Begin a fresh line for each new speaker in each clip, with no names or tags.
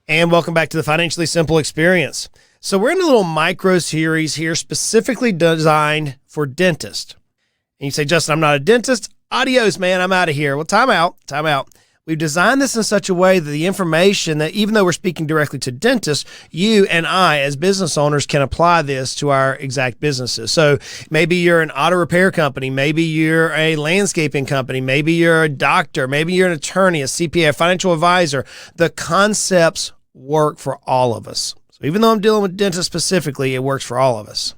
And welcome back to the Financially Simple Experience. So we're in a little micro series here specifically designed for dentists. And you say, Justin, I'm not a dentist. Adios, man. I'm out of here. Well, time out. We've designed this in such a way that the information that even though we're speaking directly to dentists, you and I as business owners can apply this to our exact businesses. So maybe you're an auto repair company. Maybe you're a landscaping company. Maybe you're a doctor. Maybe you're an attorney, a CPA, a financial advisor. The concepts work for all of us. So even though I'm dealing with dentists specifically, it works for all of us.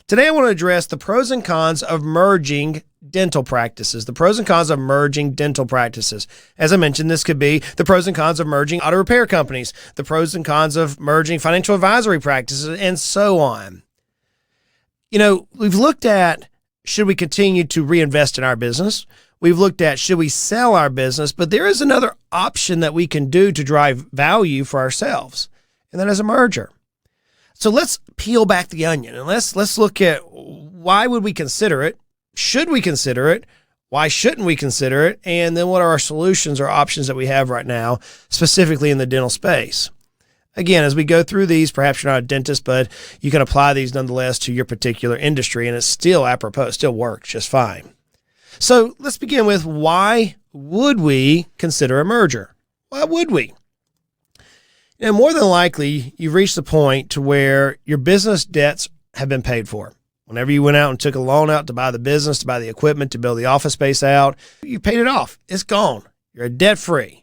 Today, I want to address the pros and cons of merging dental practices, the pros and cons of merging dental practices. As I mentioned, this could be the pros and cons of merging auto repair companies, the pros and cons of merging financial advisory practices, and so on. You know, we've looked at, should we continue to reinvest in our business? We've looked at, should we sell our business? But there is another option that we can do to drive value for ourselves, and that is a merger. So let's peel back the onion and let's look at why would we consider it? Should we consider it? Why shouldn't we consider it? And then what are our solutions or options that we have right now, specifically in the dental space? Again, as we go through these, perhaps you're not a dentist, but you can apply these nonetheless to your particular industry, and it's still apropos, it still works just fine. So let's begin with, why would we consider a merger? Why would we? And more than likely, you've reached the point to where your business debts have been paid for. Whenever you went out and took a loan out to buy the business, to buy the equipment, to build the office space out, you paid it off. It's gone. You're debt-free.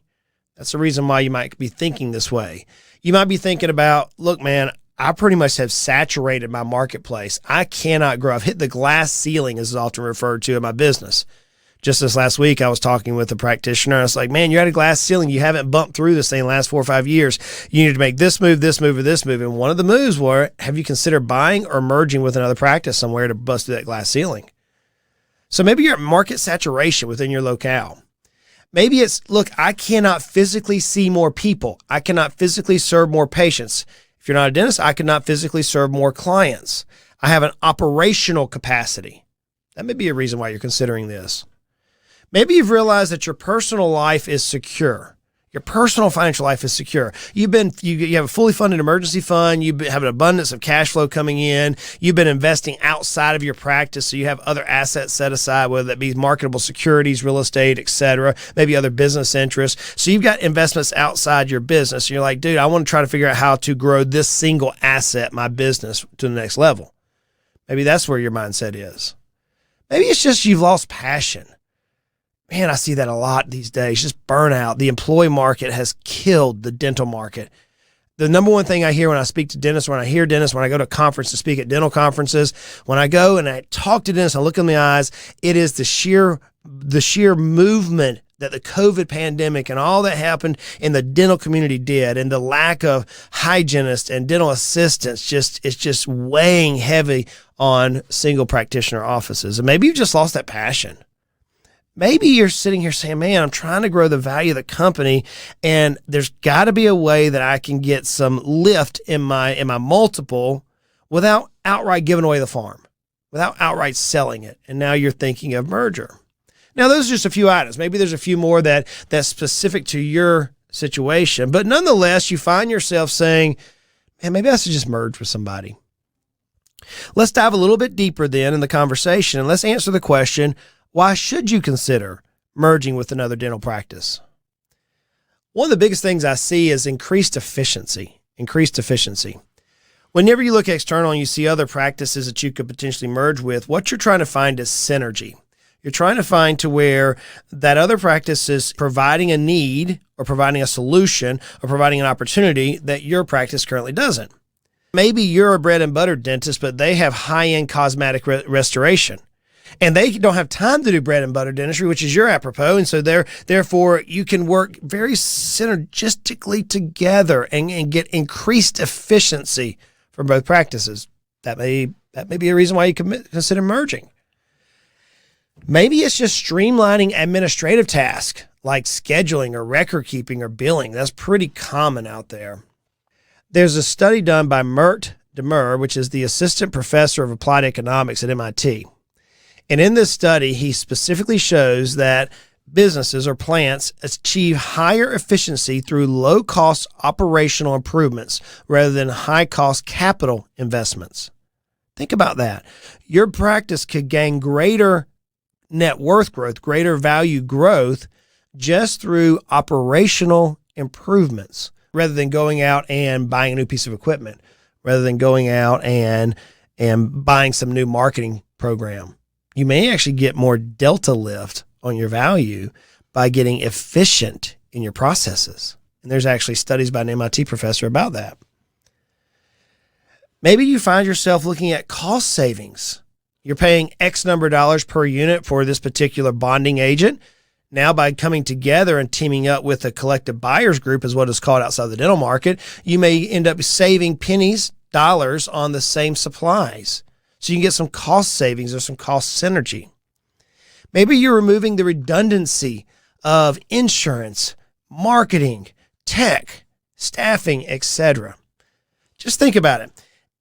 That's the reason why you might be thinking this way. You might be thinking about, look, man, I pretty much have saturated my marketplace. I cannot grow. I've hit the glass ceiling, as is often referred to in my business. Just this last week, I was talking with a practitioner. I was like, man, you're at a glass ceiling. You haven't bumped through this thing the last 4 or 5 years. You need to make this move, this move, or this move. And one of the moves were, have you considered buying or merging with another practice somewhere to bust through that glass ceiling? So maybe you're at market saturation within your locale. Maybe it's, look, I cannot physically see more people. I cannot physically serve more patients. If you're not a dentist, I cannot physically serve more clients. I have an operational capacity. That may be a reason why you're considering this. Maybe you've realized that your personal life is secure. Your personal financial life is secure. You have a fully funded emergency fund. You have an abundance of cash flow coming in. You've been investing outside of your practice, so you have other assets set aside, whether that be marketable securities, real estate, etc., maybe other business interests. So you've got investments outside your business. And you're like, dude, I want to try to figure out how to grow this single asset, my business, to the next level. Maybe that's where your mindset is. Maybe it's just you've lost passion. Man, I see that a lot these days, just burnout. The employee market has killed the dental market. The number one thing I hear when I speak to dentists, when I hear dentists, when I go to a conference to speak at dental conferences, when I go and I talk to dentists, I look in the eyes, it is the sheer movement that the COVID pandemic and all that happened in the dental community did, and the lack of hygienists and dental assistants, it's just weighing heavy on single practitioner offices. And maybe you've just lost that passion. Maybe you're sitting here saying, man, I'm trying to grow the value of the company, and there's got to be a way that I can get some lift in my multiple without outright giving away the farm, without outright selling it. And now you're thinking of merger. Now, those are just a few items. Maybe there's a few more that's specific to your situation. But nonetheless, you find yourself saying, man, maybe I should just merge with somebody. Let's dive a little bit deeper then in the conversation, and let's answer the question, why should you consider merging with another dental practice? One of the biggest things I see is increased efficiency. Whenever you look external and you see other practices that you could potentially merge with, what you're trying to find is synergy. You're trying to find to where that other practice is providing a need or providing a solution or providing an opportunity that your practice currently doesn't. Maybe you're a bread and butter dentist, but they have high-end cosmetic restoration. And they don't have time to do bread and butter dentistry, which is your apropos. And so therefore, you can work very synergistically together and get increased efficiency from both practices. That may be a reason why you consider merging. Maybe it's just streamlining administrative tasks like scheduling or record keeping or billing. That's pretty common out there. There's a study done by Mert Demer, which is the assistant professor of applied economics at MIT. And in this study, he specifically shows that businesses or plants achieve higher efficiency through low-cost operational improvements rather than high-cost capital investments. Think about that. Your practice could gain greater net worth growth, greater value growth just through operational improvements rather than going out and buying a new piece of equipment, rather than going out and buying some new marketing program. You may actually get more delta lift on your value by getting efficient in your processes. And there's actually studies by an MIT professor about that. Maybe you find yourself looking at cost savings. You're paying X number of dollars per unit for this particular bonding agent. Now, by coming together and teaming up with a collective buyers group, is what is called outside the dental market, you may end up saving pennies, dollars on the same supplies. So you can get some cost savings or some cost synergy. Maybe you're removing the redundancy of insurance, marketing, tech, staffing, etc. Just think about it.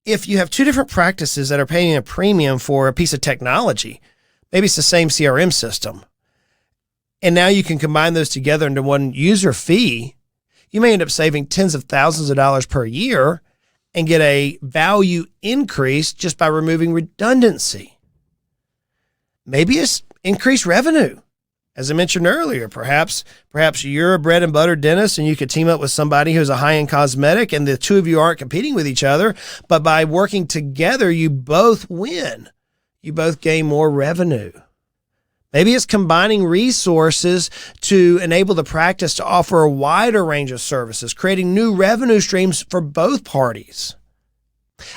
If you have two different practices that are paying a premium for a piece of technology, maybe it's the same CRM system, and now you can combine those together into one user fee, you may end up saving tens of thousands of dollars per year and get a value increase just by removing redundancy. Maybe it's increased revenue. As I mentioned earlier, perhaps you're a bread and butter dentist and you could team up with somebody who's a high-end cosmetic and the two of you aren't competing with each other, but by working together, you both win. You both gain more revenue. Maybe it's combining resources to enable the practice to offer a wider range of services, creating new revenue streams for both parties.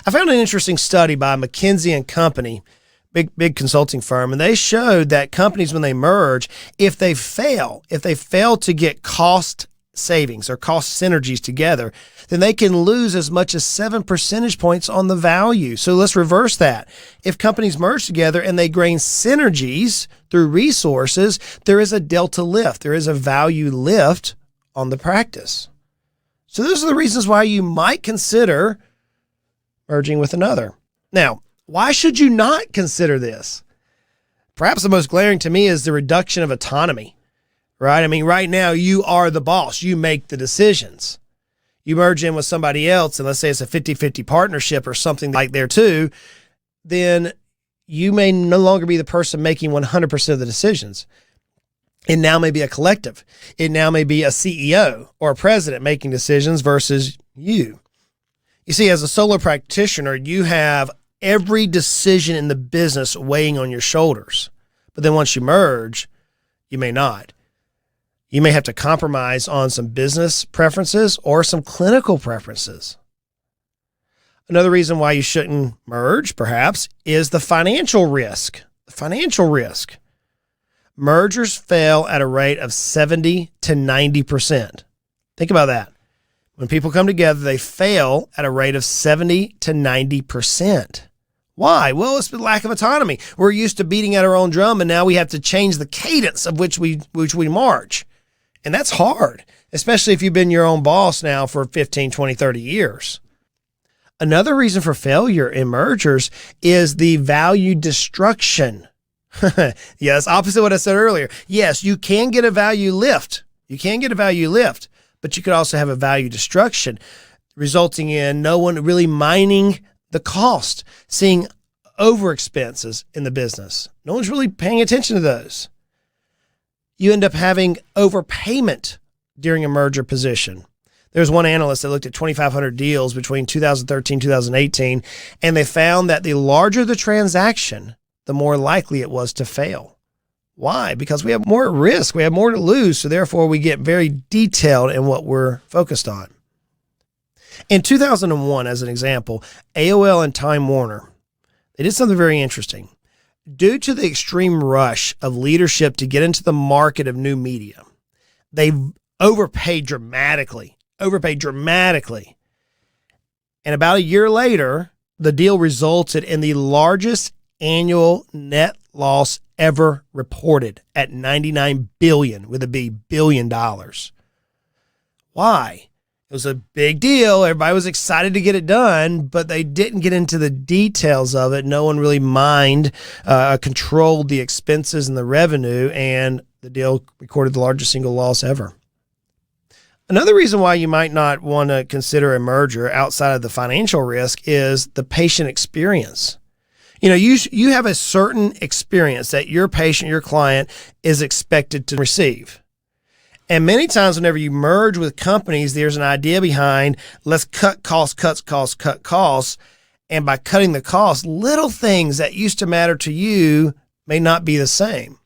I found an interesting study by McKinsey & Company, big consulting firm, and they showed that companies, when they merge, if they fail to get cost savings or cost synergies together, then they can lose as much as 7 percentage points on the value. So let's reverse that. If companies merge together and they gain synergies through resources, there is a delta lift. There is a value lift on the practice. So those are the reasons why you might consider merging with another. Now, why should you not consider this? Perhaps the most glaring to me is the reduction of autonomy. Right? I mean, right now you are the boss. You make the decisions. You merge in with somebody else, and let's say it's a 50-50 partnership or something like there too, then you may no longer be the person making 100% of the decisions. It now may be a collective. It now may be a CEO or a president making decisions versus you. You see, as a solo practitioner, you have every decision in the business weighing on your shoulders. But then once you merge, you may not. You may have to compromise on some business preferences or some clinical preferences. Another reason why you shouldn't merge, perhaps, is the financial risk. The financial risk. Mergers fail at a rate of 70 to 90%. Think about that. When people come together, they fail at a rate of 70 to 90%. Why? Well, it's the lack of autonomy. We're used to beating at our own drum, and now we have to change the cadence of which we march. And that's hard, especially if you've been your own boss now for 15, 20, 30 years. Another reason for failure in mergers is the value destruction. Yes, opposite what I said earlier. Yes, you can get a value lift. But you could also have a value destruction, resulting in no one really mining the cost, seeing over expenses in the business. No one's really paying attention to those. You end up having overpayment during a merger position. There's one analyst that looked at 2,500 deals between 2013 and 2018, and they found that the larger the transaction, the more likely it was to fail. Why? Because we have more risk. We have more to lose, so therefore we get very detailed in what we're focused on. In 2001, as an example, AOL and Time Warner, they did something very interesting. Due to the extreme rush of leadership to get into the market of new media, they overpaid dramatically. And about a year later, the deal resulted in the largest annual net loss ever reported at $99 billion, with a B, billion dollars. Why? It was a big deal. Everybody was excited to get it done, but they didn't get into the details of it. No one really controlled the expenses and the revenue, and the deal recorded the largest single loss ever. Another reason why you might not want to consider a merger outside of the financial risk is the patient experience. You have a certain experience that your patient, your client, is expected to receive. And many times whenever you merge with companies, there's an idea behind, let's cut costs. And by cutting the costs, little things that used to matter to you may not be the same.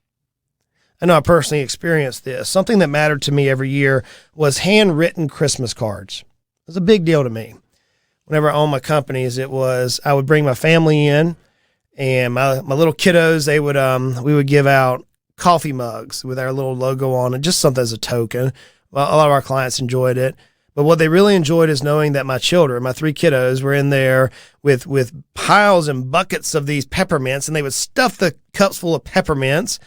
I know I personally experienced this. Something that mattered to me every year was handwritten Christmas cards. It was a big deal to me. Whenever I owned my companies, I would bring my family in, and my little kiddos, we would give out coffee mugs with our little logo on it, just something as a token. Well, a lot of our clients enjoyed it, but what they really enjoyed is knowing that my children, my 3 kiddos, were in there with piles and buckets of these peppermints, and they would stuff the cups full of peppermints,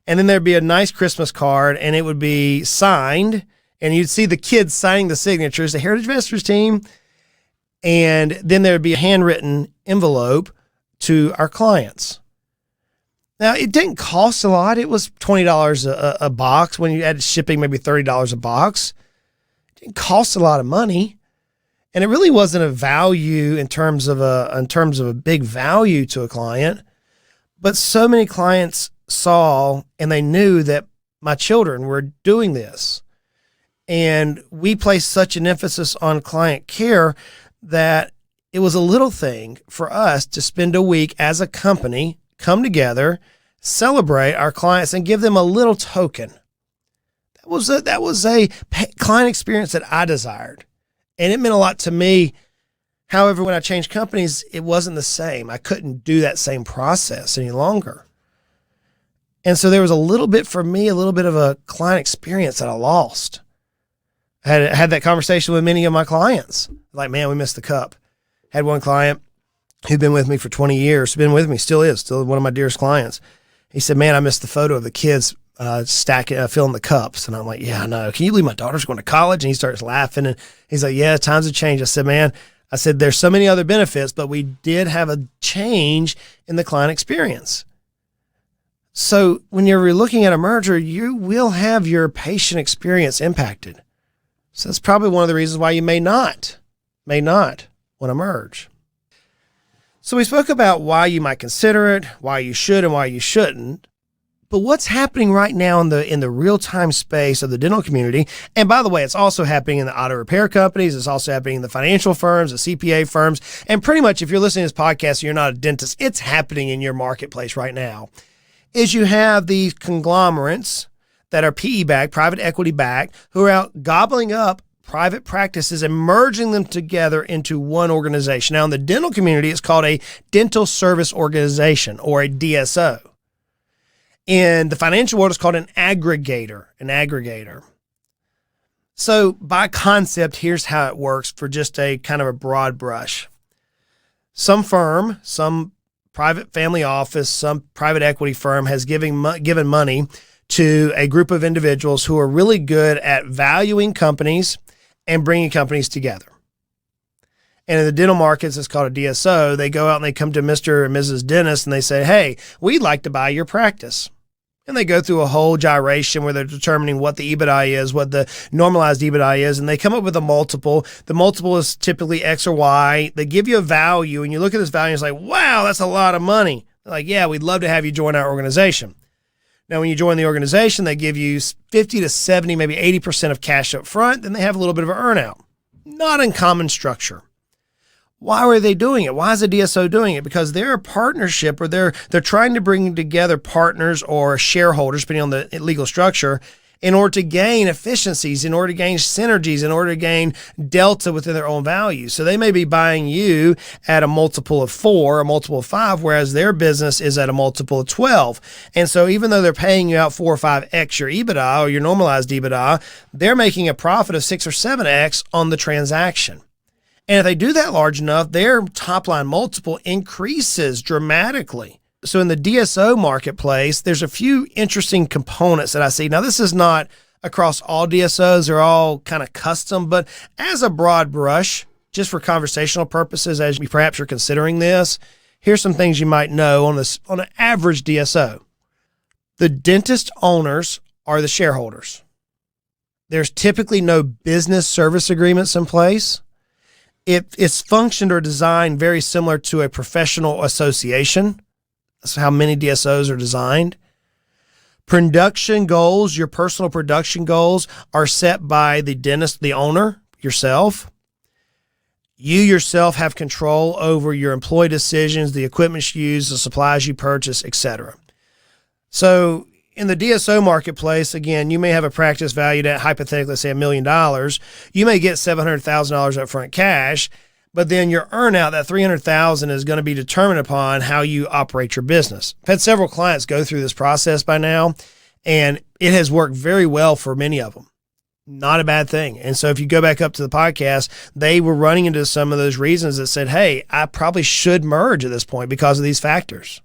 and then there'd be a nice Christmas card, and it would be signed, and you'd see the kids signing the signatures, the Heritage Investors team, and then there'd be a handwritten envelope to our clients. Now, it didn't cost a lot. It was $20 a box. When you added shipping, maybe $30 a box. It didn't cost a lot of money. And it really wasn't a value in terms of a big value to a client. But so many clients saw and they knew that my children were doing this. And we placed such an emphasis on client care that it was a little thing for us to spend a week as a company, come together, celebrate our clients, and give them a little token. That was a client experience that I desired, and it meant a lot to me. However, when I changed companies, it wasn't the same. I couldn't do that same process any longer. And so there was a little bit of a client experience that I lost. I had that conversation with many of my clients. Like, man, we missed the cup. Had one client who'd been with me for 20 years, been with me, still one of my dearest clients. He said, man, I missed the photo of the kids filling the cups. And I'm like, yeah, I know. Can you believe my daughter's going to college? And he starts laughing. And he's like, yeah, times have changed. I said, man, there's so many other benefits, but we did have a change in the client experience. So when you're looking at a merger, you will have your patient experience impacted. So that's probably one of the reasons why you may not want to merge. So we spoke about why you might consider it, why you should and why you shouldn't. But what's happening right now in the real-time space of the dental community? And by the way, it's also happening in the auto repair companies. It's also happening in the financial firms, the CPA firms. And pretty much if you're listening to this podcast and you're not a dentist, it's happening in your marketplace right now. Is you have these conglomerates that are PE-backed, private equity-backed, who are out gobbling up private practices and merging them together into one organization. Now, in the dental community, it's called a dental service organization, or a DSO. In the financial world, it's called an aggregator. So by concept, here's how it works for just a kind of a broad brush. Some firm, some private family office, some private equity firm has given money to a group of individuals who are really good at valuing companies and bringing companies together. And in the dental markets, it's called a DSO. They go out and they come to Mr. and Mrs. Dentist and they say, hey, we'd like to buy your practice. And they go through a whole gyration where they're determining what the EBITDA is, what the normalized EBITDA is, and they come up with a multiple. The multiple is typically X or Y. They give you a value, and you look at this value and it's like, wow, that's a lot of money. They're like, yeah, we'd love to have you join our organization. Now, when you join the organization, they give you 50 to 70, maybe 80% of cash up front. Then they have a little bit of an earnout. Not uncommon structure. Why are they doing it? Why is the DSO doing it? Because they're a partnership, or they're trying to bring together partners or shareholders, depending on the legal structure, in order to gain efficiencies, in order to gain synergies, in order to gain delta within their own values. So they may be buying you at a multiple of 4, a multiple of 5, whereas their business is at a multiple of 12. And so even though they're paying you out 4 or 5x your EBITDA or your normalized EBITDA, they're making a profit of 6 or 7x on the transaction. And if they do that large enough, their top line multiple increases dramatically. So in the DSO marketplace, there's a few interesting components that I see. Now, this is not across all DSOs. They're all kind of custom, but as a broad brush, just for conversational purposes, as you perhaps you're considering this, here's some things you might know on an average DSO. The dentist owners are the shareholders. There's typically no business service agreements in place. It's functioned or designed very similar to a professional association. That's how many DSOs are designed. Production goals, your personal production goals, are set by the dentist, the owner, yourself. You yourself have control over your employee decisions, the equipment you use, the supplies you purchase, etc. So in the DSO marketplace, again, you may have a practice valued at, hypothetically, say $1 million. You may get $700,000 upfront cash, but then your earnout, that $300,000, is going to be determined upon how you operate your business. I've had several clients go through this process by now, and it has worked very well for many of them. Not a bad thing. And so if you go back up to the podcast, they were running into some of those reasons that said, hey, I probably should merge at this point because of these factors.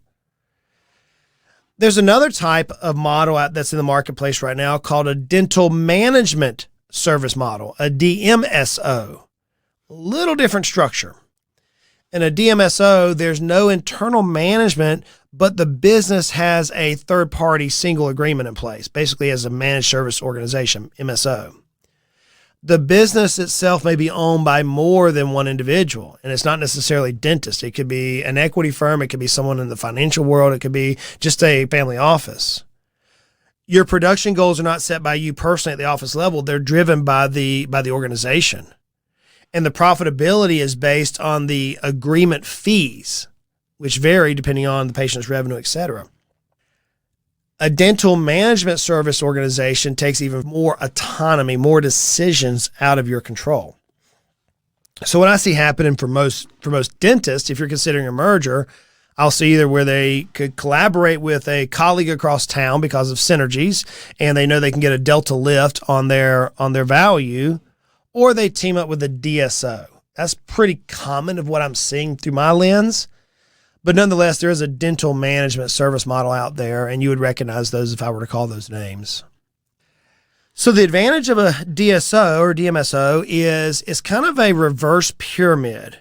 There's another type of model that's in the marketplace right now called a dental management service model, a DMSO. Little different structure. In a DMSO, there's no internal management, but the business has a third-party single agreement in place, basically as a managed service organization, MSO. The business itself may be owned by more than one individual, and it's not necessarily dentist. It could be an equity firm. It could be someone in the financial world. It could be just a family office. Your production goals are not set by you personally at the office level. They're driven by the organization. And the profitability is based on the agreement fees, which vary depending on the patient's revenue, et cetera. A dental management service organization takes even more autonomy, more decisions out of your control. So what I see happening for most dentists, if you're considering a merger, I'll see either where they could collaborate with a colleague across town because of synergies, and they know they can get a delta lift on their value, or they team up with a DSO. That's pretty common of what I'm seeing through my lens. But nonetheless, there is a dental management service model out there, and you would recognize those if I were to call those names. So the advantage of a DSO or DMSO is it's kind of a reverse pyramid.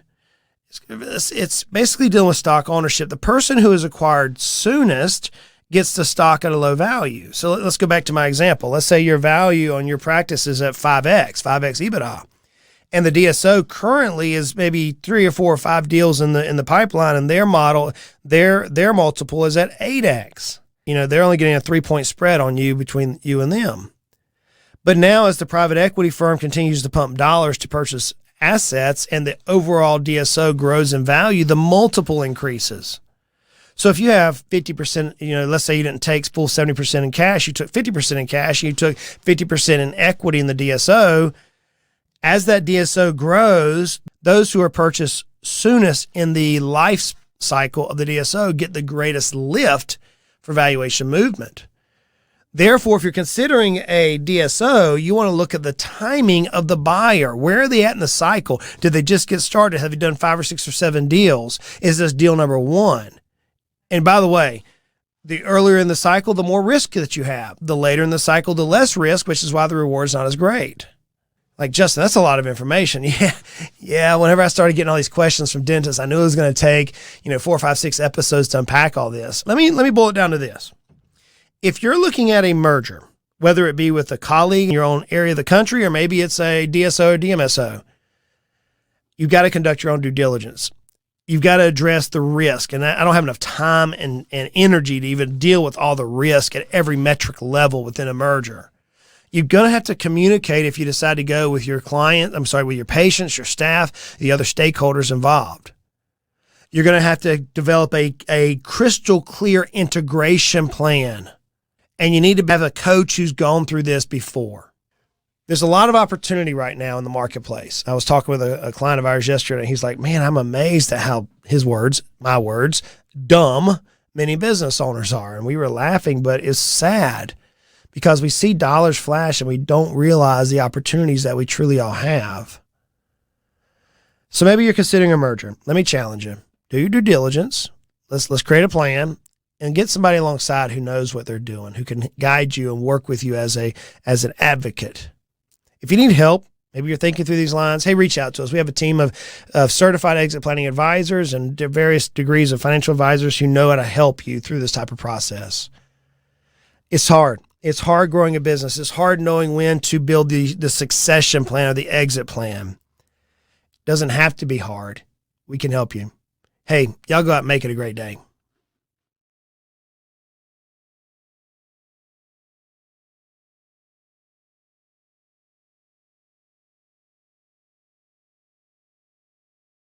It's basically dealing with stock ownership. The person who is acquired soonest gets the stock at a low value. So let's go back to my example. Let's say your value on your practice is at 5x EBITDA. And the DSO currently is maybe 3 or 4 or 5 deals in the pipeline, and their model, their multiple is at 8x. They're only getting a 3-point spread on you between you and them. But now as the private equity firm continues to pump dollars to purchase assets and the overall DSO grows in value, the multiple increases. So if you have 50%, let's say you didn't take full 70% in cash, you took 50% in cash, you took 50% in equity in the DSO. As that DSO grows, those who are purchased soonest in the life cycle of the DSO get the greatest lift for valuation movement. Therefore, if you're considering a DSO, you want to look at the timing of the buyer. Where are they at in the cycle? Did they just get started? Have you done 5 or 6 or 7 deals? Is this deal number 1? And by the way, the earlier in the cycle, the more risk that you have. The later in the cycle, the less risk, which is why the reward is not as great. Like, Justin, that's a lot of information. Yeah. Whenever I started getting all these questions from dentists, I knew it was going to take, 4, 5, 6 episodes to unpack all this. Let me boil it down to this. If you're looking at a merger, whether it be with a colleague in your own area of the country, or maybe it's a DSO or DMSO, you've got to conduct your own due diligence. You've got to address the risk. And I don't have enough time and energy to even deal with all the risk at every metric level within a merger. You're going to have to communicate if you decide to go with your with your patients, your staff, the other stakeholders involved. You're going to have to develop a crystal clear integration plan. And you need to have a coach who's gone through this before. There's a lot of opportunity right now in the marketplace. I was talking with a client of ours yesterday, and he's like, man, I'm amazed at how, my words, dumb many business owners are. And we were laughing, but it's sad because we see dollars flash and we don't realize the opportunities that we truly all have. So maybe you're considering a merger. Let me challenge you. Do your due diligence. Let's create a plan. and get somebody alongside who knows what they're doing, who can guide you and work with you as an advocate. If you need help, maybe you're thinking through these lines, hey, reach out to us. We have a team of certified exit planning advisors and various degrees of financial advisors who know how to help you through this type of process. It's hard. It's hard growing a business. It's hard knowing when to build the succession plan or the exit plan. It doesn't have to be hard. We can help you. Hey, y'all go out and make it a great day.